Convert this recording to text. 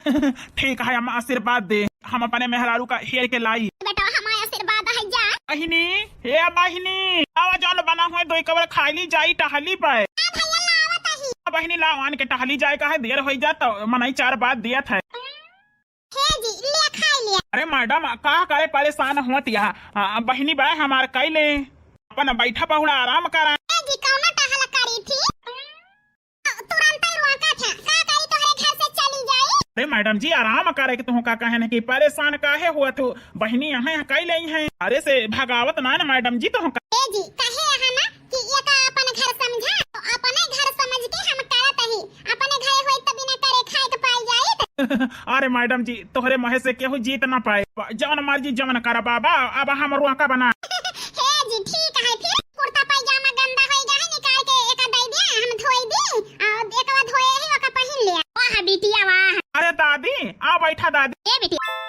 ठीक है, हम आशीर्वाद दे। हम अपने मेहरारू का हेर के लाई। बेटा हमारा आशीर्वाद है जा। बहिनी, हे बहिनी, आवा जौन बना हुए दो कबर खाली जाई टहली पे। बहिनी लाओ आन के टहली जाए का है, देर हो जाता मनाई 4 बात दिया था। जी ले खाई ले। अरे मैडम का करे परेशान होत या बहिनी बा हमार कैले अपन बैठा बहुड़ा आराम करा। जी कौन टहल करी थी? तुरंत ही रोका था का करी तोहरे घर से चली जाई। अरे मैडम जी आराम करे कि तुम का कहने की परेशान काहे हुआ तू बहिनी यहाँ कैले हैं। अरे से भगावत ना मैडम जी तुम जी कहे है ना कि ये का अपन घर समझा, तो अपने घर समझ के हम करत ही। अपने घर होई तभी ना करे खाए के पाई जाई। अरे मैडम जी तोहरे महे से केहू जीत ना पाए, जवन मर्जी जवन कर बाबा। अब हम रुआ बना। हे जी ठीक है, फिर कुर्ता पैजामा गंदा हो गया है, निकाल के एक दे दिया, हम धोई दी और एक बार धोए ही ओका पहन लिया। वाह बिटिया वाह। अरे दादी आ बैठा दादी। ए बिटिया